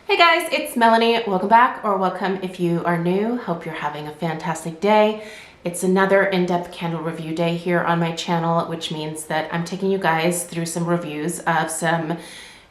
Hey guys, it's Melanie. Welcome back, or welcome if you are new. Hope you're having a fantastic day. It's another in-depth candle review day here on my channel, which means that I'm taking you guys through some reviews of some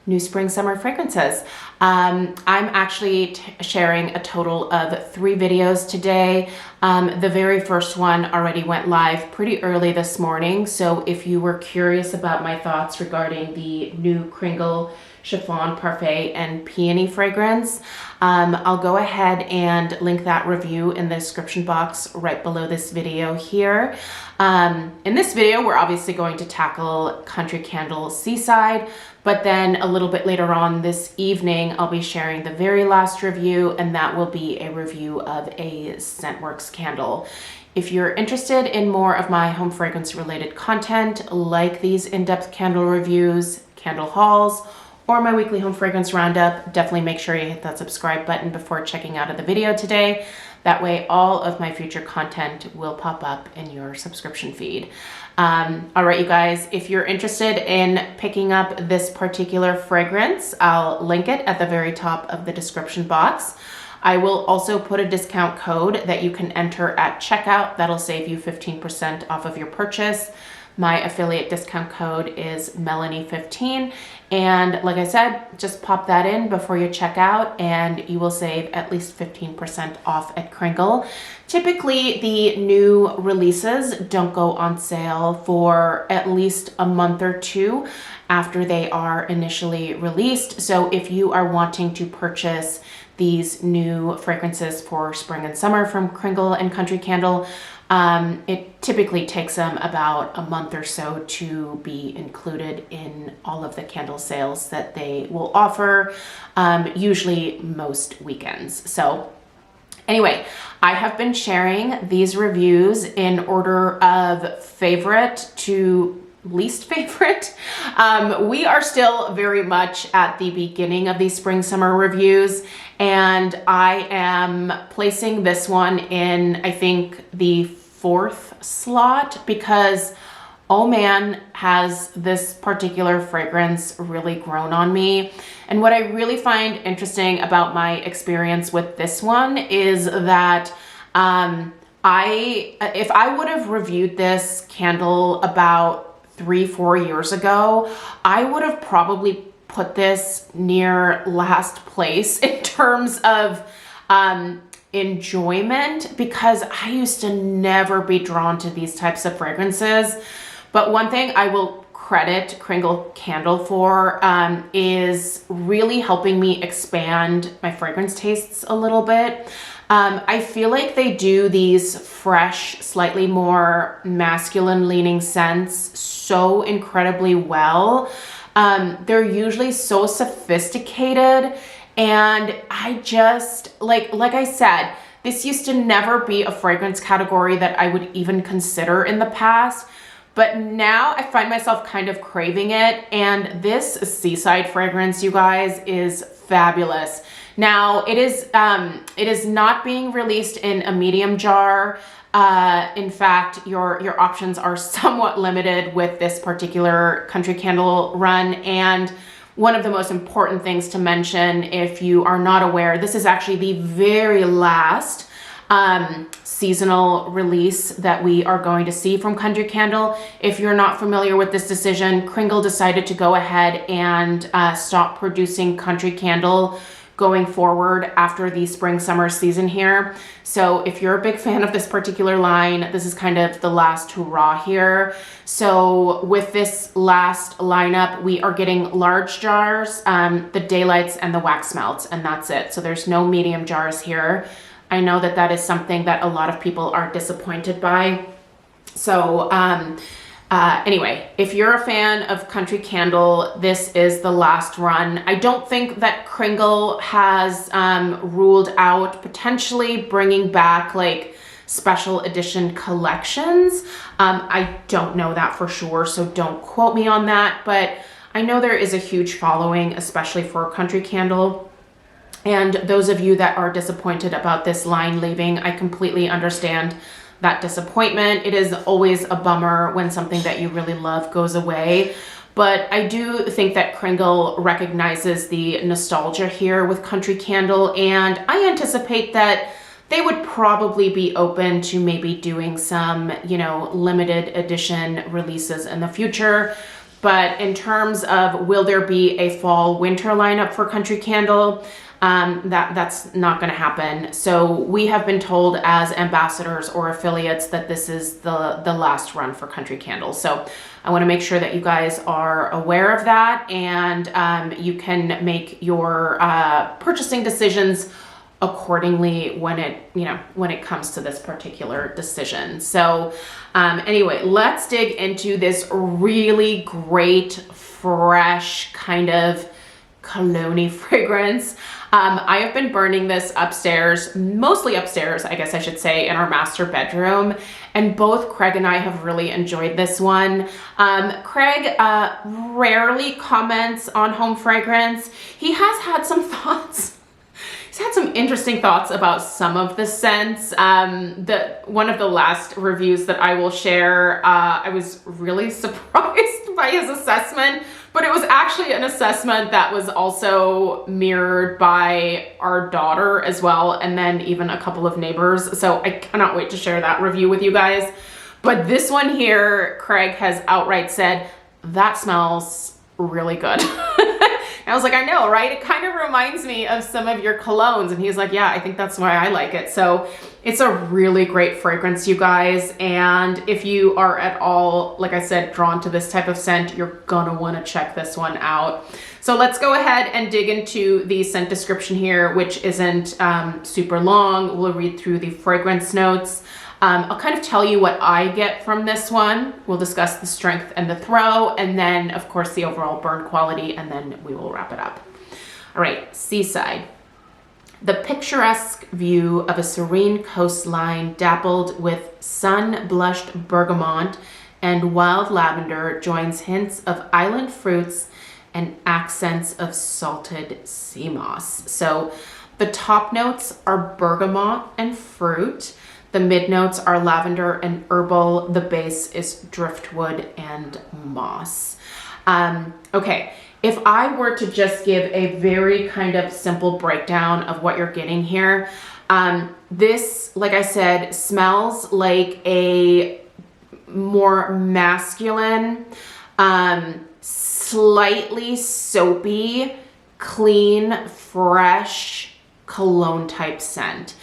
new spring summer fragrances. I'm actually sharing a total of 3 videos today. The very first one already went live pretty early this morning, so if you were curious about my thoughts regarding the new Kringle Chiffon Parfait and Peony fragrance, I'll go ahead and link that review in the description box right below this video here. In this video, we're obviously going to tackle Country Candle Seaside, but then a little bit later on this evening, I'll be sharing the very last review, and that will be a review of a Scentworks candle. If you're interested in more of my home fragrance related content, like these in-depth candle reviews, candle hauls, or my weekly home fragrance roundup, definitely make sure you hit that subscribe button before checking out of the video today. That way all of my future content will pop up in your subscription feed. All right, you guys, if you're interested in picking up this particular fragrance, I'll link it at the very top of the description box. I will also put a discount code that you can enter at checkout. That'll save you 15% off of your purchase. My affiliate discount code is Melanie15. And like I said, just pop that in before you check out and you will save at least 15% off at Kringle. Typically, the new releases don't go on sale for at least a month or 2 after they are initially released. So if you are wanting to purchase these new fragrances for spring and summer from Kringle and Country Candle, it typically takes them about a month or so to be included in all of the candle sales that they will offer, usually most weekends. So anyway, I have been sharing these reviews in order of favorite to least favorite. We are still very much at the beginning of these spring summer reviews, and I am placing this one in, I think, the 4th slot because, oh man, has this particular fragrance really grown on me. And what I really find interesting about my experience with this one is that if I would have reviewed this candle about 3-4 years ago, I would have probably put this near last place in terms of enjoyment, because I used to never be drawn to these types of fragrances. But one thing I will credit Kringle Candle for is really helping me expand my fragrance tastes a little bit. I feel like they do these fresh, slightly more masculine leaning scents so incredibly well. They're usually so sophisticated, and I just, like I said, this used to never be a fragrance category that I would even consider in the past. But now I find myself kind of craving it, and this Seaside fragrance, you guys, is fabulous. Now, it is not being released in a medium jar. In fact, your options are somewhat limited with this particular Country Candle run. And one of the most important things to mention, if you are not aware, this is actually the very last seasonal release that we are going to see from Country Candle. If you're not familiar with this decision, Kringle decided to go ahead and stop producing Country Candle going forward after the spring summer season here. So if you're a big fan of this particular line, this is kind of the last hurrah here. So with this last lineup, we are getting large jars, the daylights and the wax melts, and that's it. So there's no medium jars here. I know that that is something that a lot of people are disappointed by. So anyway, if you're a fan of Country Candle, this is the last run. I don't think that Kringle has ruled out potentially bringing back like special edition collections. I don't know that for sure, so don't quote me on that, but I know there is a huge following, especially for Country Candle. And those of you that are disappointed about this line leaving, I completely understand that disappointment. It is always a bummer when something that you really love goes away. but I do think that Kringle recognizes the nostalgia here with Country Candle, and I anticipate that they would probably be open to maybe doing some, you know, limited edition releases in the future. But in terms of will there be a fall winter lineup for Country Candle, that's not going to happen. So we have been told as ambassadors or affiliates that this is the last run for Country Candle. So I want to make sure that you guys are aware of that, and you can make your purchasing decisions accordingly when it comes to this particular decision. So anyway, let's dig into this really great, fresh kind of cologne-y fragrance. I have been burning this upstairs, mostly upstairs, I guess I should say, in our master bedroom, and both Craig and I have really enjoyed this one. Craig rarely comments on home fragrance. He has had some thoughts. He's had some interesting thoughts about some of the scents. One of the last reviews that I will share, I was really surprised by his assessment, but it was actually an assessment that was also mirrored by our daughter as well, and then even a couple of neighbors. So I cannot wait to share that review with you guys. But this one here, Craig has outright said, that smells really good. I was like, I know, right? It kind of reminds me of some of your colognes. And he's like, yeah, I think that's why I like it. So it's a really great fragrance, you guys. And if you are at all, like I said, drawn to this type of scent, you're gonna wanna check this one out. So let's go ahead and dig into the scent description here, which isn't super long. We'll read through the fragrance notes. I'll kind of tell you what I get from this one. We'll discuss the strength and the throw, and then of course the overall burn quality, and then we will wrap it up. All right, Seaside. The picturesque view of a serene coastline dappled with sun-blushed bergamot and wild lavender joins hints of island fruits and accents of salted sea moss. So the top notes are bergamot and fruit. The mid notes are lavender and herbal. The base is driftwood and moss. Okay, if I were to just give a very kind of simple breakdown of what you're getting here, this, like I said, smells like a more masculine, slightly soapy, clean, fresh cologne type scent.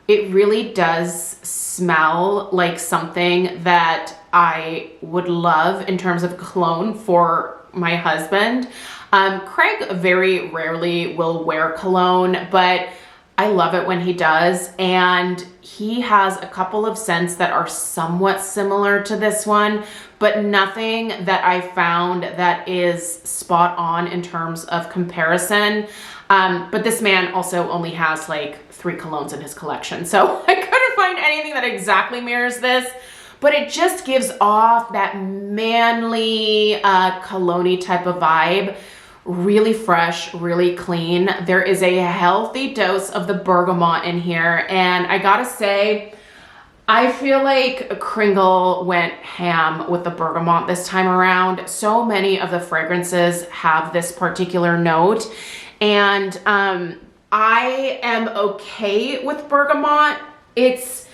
It really does smell like something that I would love in terms of cologne for my husband. Craig very rarely will wear cologne, but I love it when he does. And he has a couple of scents that are somewhat similar to this one, but nothing that I found that is spot on in terms of comparison. But this man also only has like 3 colognes in his collection. So I couldn't find anything that exactly mirrors this, but it just gives off that manly, cologne-y type of vibe. Really fresh, really clean. There is a healthy dose of the bergamot in here. And I gotta say, I feel like Kringle went ham with the bergamot this time around. So many of the fragrances have this particular note. And I am okay with bergamot. It's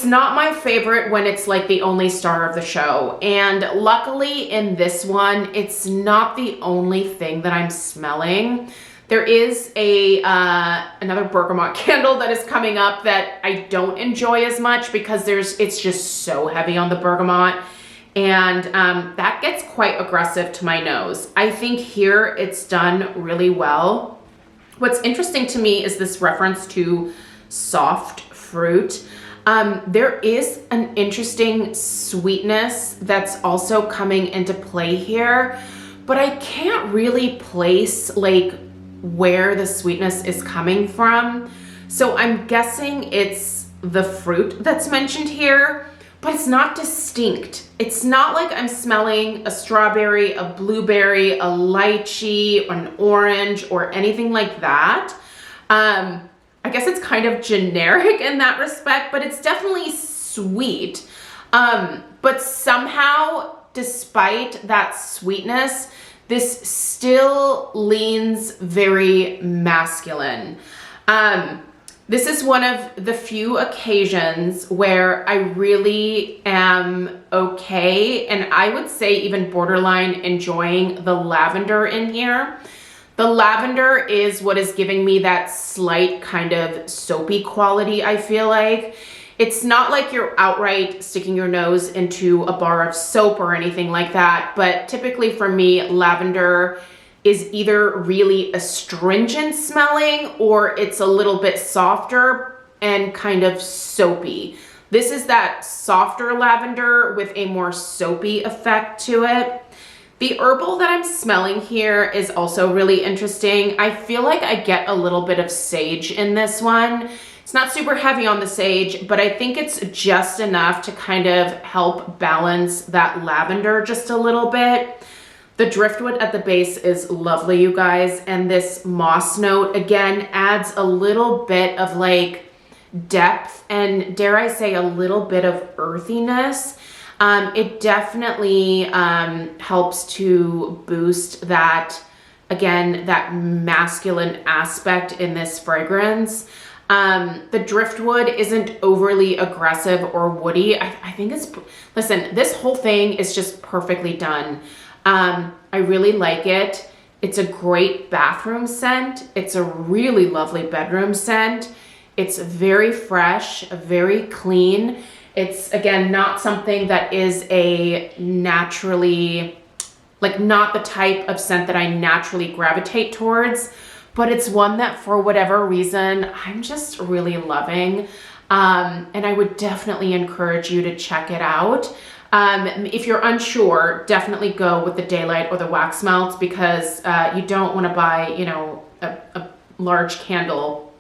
not my favorite when it's like the only star of the show. And luckily in this one, it's not the only thing that I'm smelling. There is another bergamot candle that is coming up that I don't enjoy as much because it's just so heavy on the bergamot. And that gets quite aggressive to my nose. I think here it's done really well. What's interesting to me is this reference to soft fruit. There is an interesting sweetness that's also coming into play here, but I can't really place like where the sweetness is coming from. So I'm guessing it's the fruit that's mentioned here, but it's not distinct. It's not like I'm smelling a strawberry, a blueberry, a lychee, an orange, or anything like that. I guess it's kind of generic in that respect, but it's definitely sweet. But somehow despite that sweetness, this still leans very masculine. This is one of the few occasions where I really am okay, and I would say even borderline enjoying the lavender in here. The lavender is what is giving me that slight kind of soapy quality, I feel like. It's not like you're outright sticking your nose into a bar of soap or anything like that, but typically for me, lavender is either really astringent smelling or it's a little bit softer and kind of soapy. This is that softer lavender with a more soapy effect to it. The herbal that I'm smelling here is also really interesting. I feel like I get a little bit of sage in this one. It's not super heavy on the sage, but I think it's just enough to kind of help balance that lavender just a little bit. The driftwood at the base is lovely, you guys, and this moss note, again, adds a little bit of like depth and, dare I say, a little bit of earthiness. It definitely helps to boost that, again, that masculine aspect in this fragrance. The driftwood isn't overly aggressive or woody. I think it's, listen, this whole thing is just perfectly done. I really like it. It's a great bathroom scent. It's a really lovely bedroom scent. It's very fresh, very clean. It's, again, not something that is a naturally, like not the type of scent that I naturally gravitate towards, but it's one that for whatever reason, I'm just really loving. And I would definitely encourage you to check it out. If you're unsure, definitely go with the Daylight or the Wax Melt because you don't want to buy, you know, a large candle,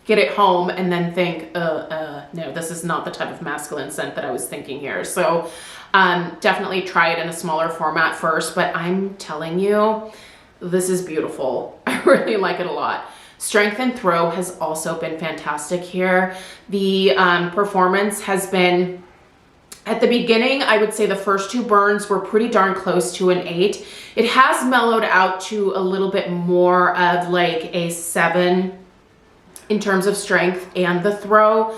get it home, and then think, no, this is not the type of masculine scent that I was thinking here. So definitely try it in a smaller format first, but I'm telling you, this is beautiful. I really like it a lot. Strength and throw has also been fantastic here. The performance has been, at the beginning, I would say the first two burns were pretty darn close to an 8. It has mellowed out to a little bit more of like a 7 in terms of strength and the throw.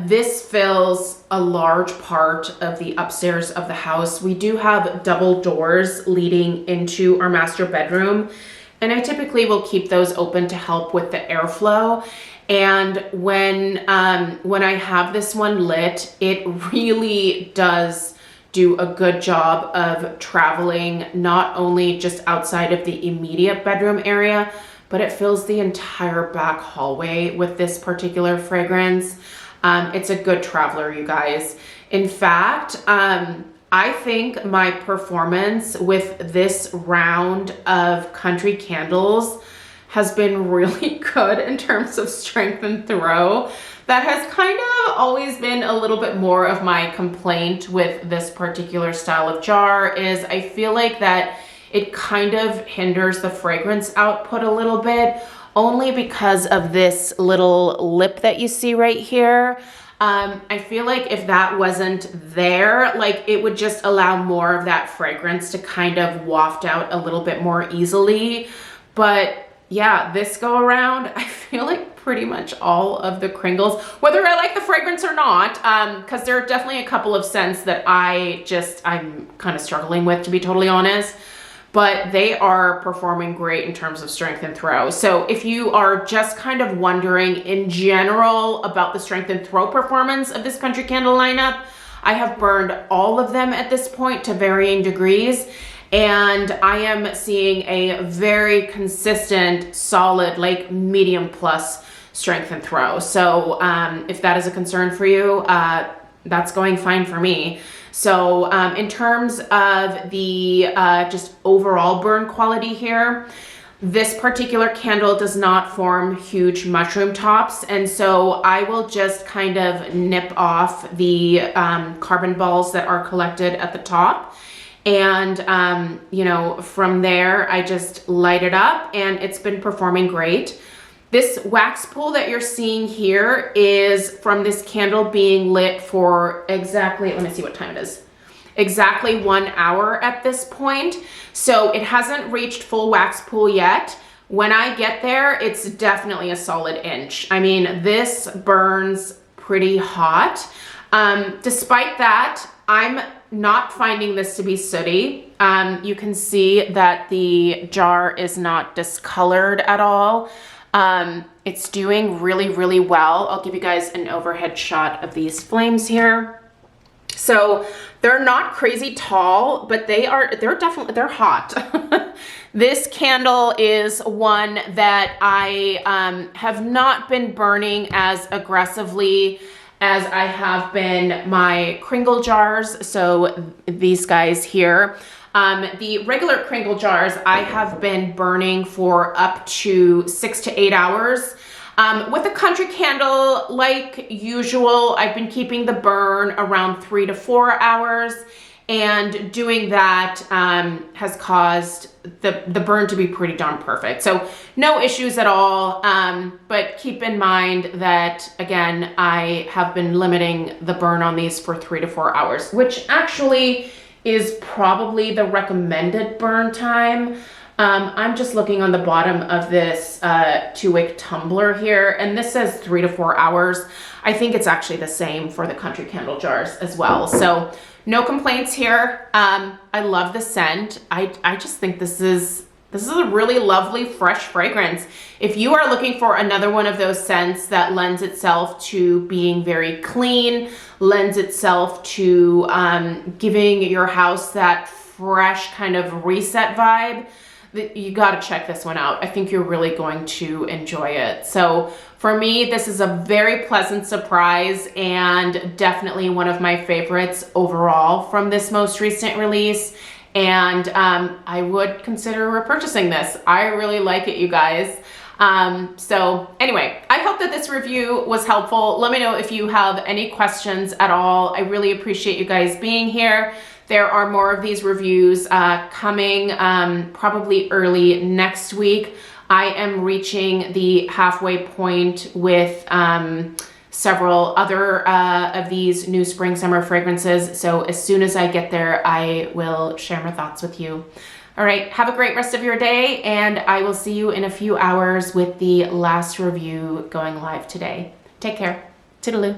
This fills a large part of the upstairs of the house. We do have double doors leading into our master bedroom, and I typically will keep those open to help with the airflow. And when I have this one lit, it really does do a good job of traveling, not only just outside of the immediate bedroom area, but it fills the entire back hallway with this particular fragrance. It's a good traveler, you guys. In fact, I think my performance with this round of Country Candles has been really good in terms of strength and throw. That has kind of always been a little bit more of my complaint with this particular style of jar, is I feel like that it kind of hinders the fragrance output a little bit, only because of this little lip that you see right here. I feel like if that wasn't there, like it would just allow more of that fragrance to kind of waft out a little bit more easily. But yeah, this go around, I feel like pretty much all of the Kringles, whether I like the fragrance or not, because there are definitely a couple of scents that I'm kind of struggling with, to be totally honest, but they are performing great in terms of strength and throw. So if you are just kind of wondering in general about the strength and throw performance of this Country Candle lineup, I have burned all of them at this point to varying degrees, and I am seeing a very consistent, solid, like medium plus strength and throw. So if that is a concern for you, that's going fine for me. So in terms of the just overall burn quality here, this particular candle does not form huge mushroom tops, and so I will just kind of nip off the carbon balls that are collected at the top. And, you know, from there, I just light it up, and it's been performing great. This wax pool that you're seeing here is from this candle being lit for exactly, let me see what time it is. exactly 1 hour at this point. So it hasn't reached full wax pool yet. When I get there, it's definitely a solid inch. I mean, this burns pretty hot. Despite that, I'm not finding this to be sooty. You can see that the jar is not discolored at all. It's doing really, really well. I'll give you guys an overhead shot of these flames here. So they're not crazy tall, but they're definitely hot. This candle is one that I have not been burning as aggressively as I have been my Kringle jars. So these guys here. The regular Kringle jars I have been burning for up to 6 to 8 hours. With a country candle, like usual, I've been keeping the burn around 3 to 4 hours, and doing that has caused the burn to be pretty darn perfect. So no issues at all, but keep in mind that, again, I have been limiting the burn on these for 3 to 4 hours, which actually is probably the recommended burn time. I'm just looking on the bottom of this 2-wick tumbler here, and this says 3 to 4 hours. I think it's actually the same for the country candle jars as well. So no complaints here. I love the scent. I just think this is a really lovely, fresh fragrance. If you are looking for another one of those scents that lends itself to being very clean, lends itself to giving your house that fresh kind of reset vibe, you got to check this one out. I think you're really going to enjoy it. So for me, this is a very pleasant surprise and definitely one of my favorites overall from this most recent release. And I would consider repurchasing this. I really like it, you guys. So anyway, I hope that this review was helpful. Let me know if you have any questions at all. I really appreciate you guys being here. There are more of these reviews coming probably early next week. I am reaching the halfway point with several other of these new spring summer fragrances. So as soon as I get there, I will share my thoughts with you. All right, have a great rest of your day, and I will see you in a few hours with the last review going live today. Take care. Toodaloo.